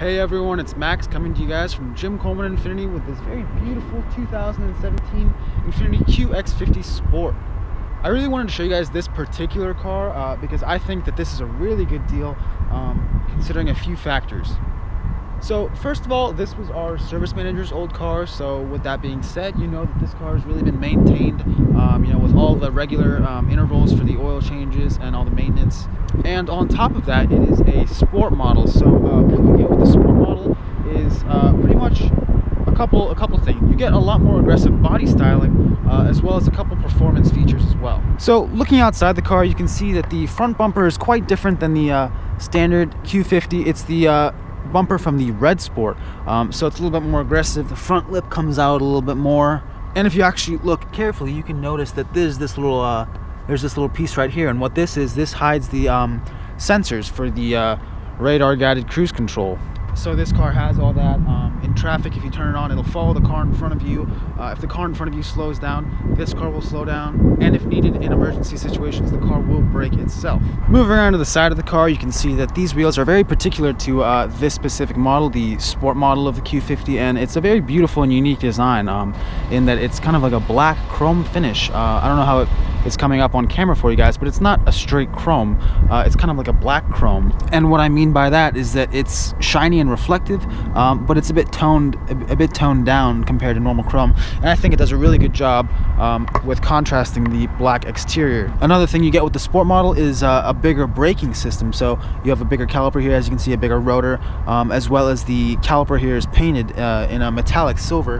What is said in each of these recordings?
Hey everyone, it's Max coming to you guys from Coleman INFINITI with this very beautiful 2017 Infiniti Q50 Sport. I really wanted to show you guys this particular car because I think that this is a really good deal considering a few factors. So first of all, this was our service manager's old car, so with that being said, you know that this car has really been maintained, with all the regular intervals for the oil changes and all the maintenance. And on top of that, it is a sport model, so what you get with the sport model is pretty much a couple things. You get a lot more aggressive body styling, as well as a couple performance features as well. So looking outside the car, you can see that the front bumper is quite different than the standard Q50. It's the bumper from the Red Sport, so it's a little bit more aggressive. The front lip comes out a little bit more, and if you actually look carefully, you can notice that there's this little piece right here, and what this is, this hides the sensors for the radar guided cruise control. So this car has all that. In traffic, if you turn it on, it'll follow the car in front of you. If the car in front of you slows down, this car will slow down, and if needed in emergency situations, the car will brake itself. Moving around to the side of the car, you can see that these wheels are very particular to this specific model, the sport model of the Q50, and it's a very beautiful and unique design in that it's kind of like a black chrome finish. I don't know how it's coming up on camera for you guys, but it's not a straight chrome. It's kind of like a black chrome, and what I mean by that is that it's shiny and reflective, but it's a bit toned down compared to normal chrome, and I think it does a really good job with contrasting the black exterior. Another thing you get with the sport model is a bigger braking system. So you have a bigger caliper here, as you can see, a bigger rotor, as well as the caliper here is painted in a metallic silver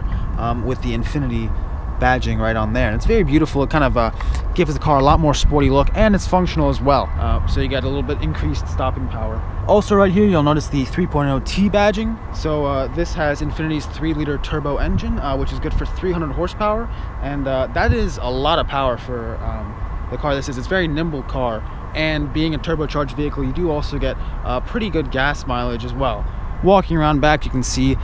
with the Infiniti badging right on there, and it's very beautiful. It kind of gives the car a lot more sporty look, and it's functional as well, so you get a little bit increased stopping power. Also right here, you'll notice the 3.0T badging. So this has Infiniti's 3-liter turbo engine, which is good for 300 horsepower, and that is a lot of power for the car this is. It's a very nimble car, and being a turbocharged vehicle, you do also get pretty good gas mileage as well. Walking around back, you can see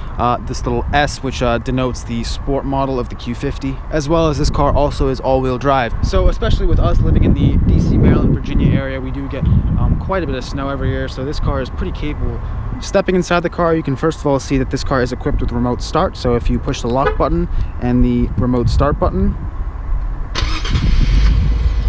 this little S, which denotes the sport model of the Q50, as well as this car also is all-wheel drive. So especially with us living in the DC, Maryland, Virginia area, we do get quite a bit of snow every year, so this car is pretty capable. Stepping inside the car, you can first of all see that this car is equipped with remote start. So if you push the lock button and the remote start button,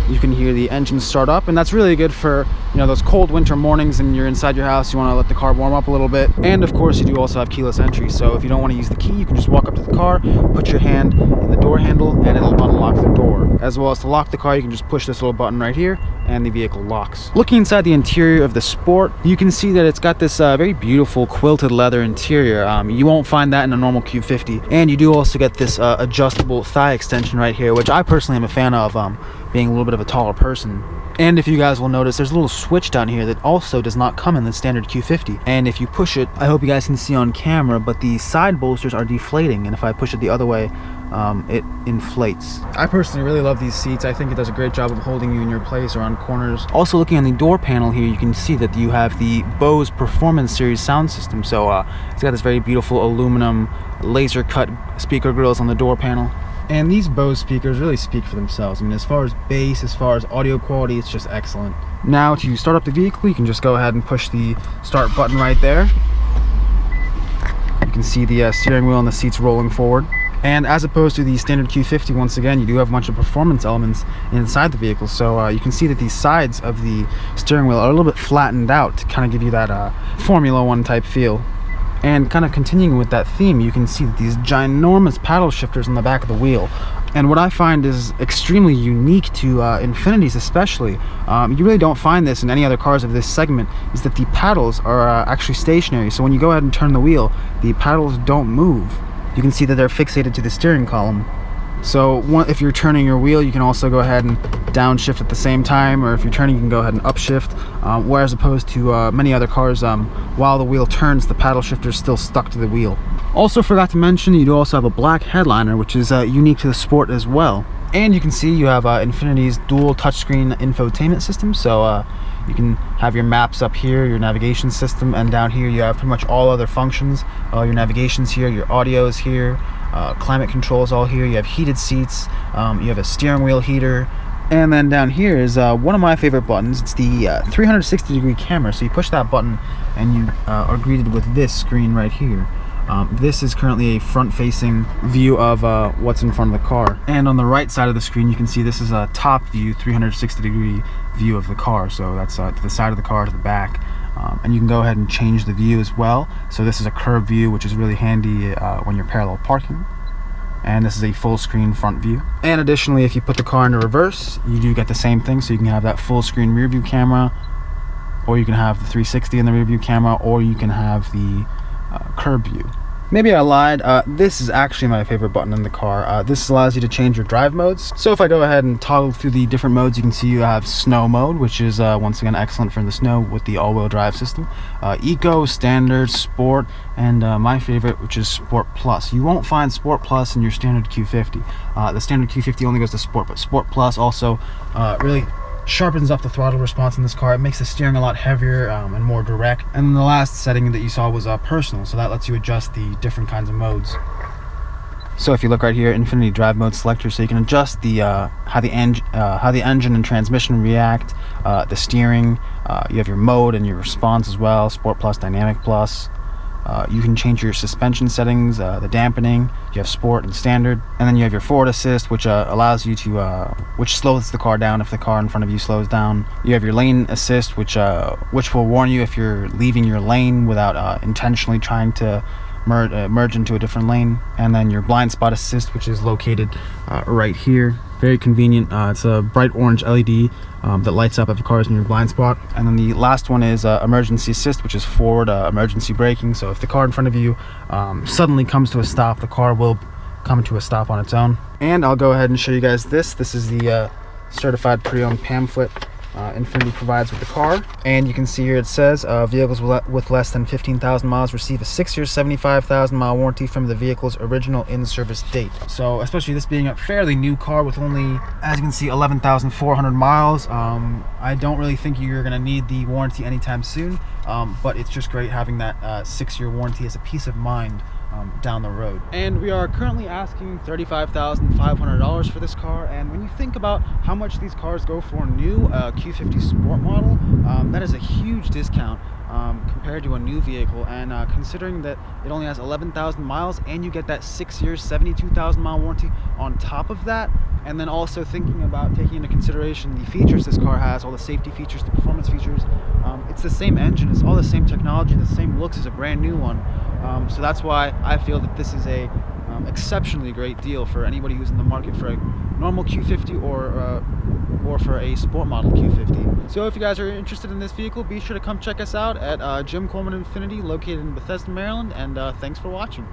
you can hear the engine start up, and that's really good for, those cold winter mornings and you're inside your house, you want to let the car warm up a little bit. And of course, you do also have keyless entry, so if you don't want to use the key, you can just walk up to the car, put your hand in the door handle, and it'll unlock the door. As well as to lock the car, you can just push this little button right here, and the vehicle locks. Looking inside the interior of the Sport, you can see that it's got this very beautiful quilted leather interior. You won't find that in a normal Q50, and you do also get this adjustable thigh extension right here, which I personally am a fan of, being a little bit of a taller person. And if you guys will notice, there's a little switch down here that also does not come in the standard Q50, and if you push it, I hope you guys can see on camera, but the side bolsters are deflating, and if I push it the other way, it inflates. I personally really love these seats. I think it does a great job of holding you in your place around corners. Also, looking on the door panel here, you can see that you have the Bose Performance Series sound system. So it's got this very beautiful aluminum laser cut speaker grills on the door panel. And these Bose speakers really speak for themselves. I mean, as far as bass, as far as audio quality, it's just excellent. Now, to start up the vehicle, you can just go ahead and push the start button right there. You can see the steering wheel and the seats rolling forward. And as opposed to the standard Q50, once again, you do have a bunch of performance elements inside the vehicle. So you can see that these sides of the steering wheel are a little bit flattened out to kind of give you that Formula One type feel. And kind of continuing with that theme, you can see that these ginormous paddle shifters on the back of the wheel. And what I find is extremely unique to Infinitis especially, you really don't find this in any other cars of this segment, is that the paddles are actually stationary. So when you go ahead and turn the wheel, the paddles don't move. You can see that they're fixated to the steering column. So if you're turning your wheel, you can also go ahead and downshift at the same time, or if you're turning, you can go ahead and upshift, whereas opposed to many other cars, while the wheel turns, the paddle shifter is still stuck to the wheel. Also forgot to mention, you do also have a black headliner, which is unique to the Sport as well. And you can see you have Infiniti's dual touchscreen infotainment system, so you can have your maps up here, your navigation system, and down here you have pretty much all other functions. Your navigation's here, your audio is here, climate control is all here, you have heated seats, you have a steering wheel heater, And then down here is one of my favorite buttons. It's the 360 degree camera. So you push that button and you are greeted with this screen right here. This is currently a front-facing view of what's in front of the car. And on the right side of the screen, you can see this is a top view, 360 degree view of the car. So that's to the side of the car, to the back. And you can go ahead and change the view as well. So this is a curved view, which is really handy when you're parallel parking. And this is a full screen front view. And additionally, if you put the car into reverse, you do get the same thing. So you can have that full screen rear view camera, or you can have the 360 in the rear view camera, or you can have the curb view. Maybe I lied. This is actually my favorite button in the car. This allows you to change your drive modes. So if I go ahead and toggle through the different modes, you can see you have snow mode, which is once again excellent for the snow with the all-wheel drive system. Eco, standard, sport, and my favorite, which is Sport Plus. You won't find Sport Plus in your standard Q50. The standard Q50 only goes to Sport, but Sport Plus also really sharpens up the throttle response in this car. It makes the steering a lot heavier and more direct. And then the last setting that you saw was personal, so that lets you adjust the different kinds of modes. So if you look right here, Infiniti Drive Mode Selector, so you can adjust the how the engine and transmission react, the steering. You have your mode and your response as well, Sport Plus, Dynamic Plus. You can change your suspension settings, the dampening. You have sport and standard, and then you have your forward assist, which allows you to which slows the car down if the car in front of you slows down. You have your lane assist, which will warn you if you're leaving your lane without intentionally trying to merge into a different lane. And then your blind spot assist, which is located right here. Very convenient. It's a bright orange LED that lights up if the car is in your blind spot. And then the last one is emergency assist, which is forward emergency braking. So if the car in front of you suddenly comes to a stop, the car will come to a stop on its own. And I'll go ahead and show you guys this. This is the certified pre-owned pamphlet Infiniti provides with the car. And you can see here it says vehicles with less than 15,000 miles receive a 6-year 75,000 mile warranty from the vehicle's original in-service date. So especially this being a fairly new car with only, as you can see, 11,400 miles, I don't really think you're going to need the warranty anytime soon, but it's just great having that 6-year warranty as a peace of mind down the road. And we are currently asking $35,500 for this car, and when you think about how much these cars go for new, Q50 Sport model, that is a huge discount compared to a new vehicle. And considering that it only has 11,000 miles and you get that 6 years 72,000 mile warranty on top of that, and then also thinking about taking into consideration the features this car has, all the safety features, the performance features, it's the same engine, it's all the same technology, the same looks as a brand new one. So that's why I feel that this is a exceptionally great deal for anybody who's in the market for a normal Q50 or for a sport model Q50. So if you guys are interested in this vehicle, be sure to come check us out at Jim Coleman Infiniti, located in Bethesda, Maryland, and thanks for watching.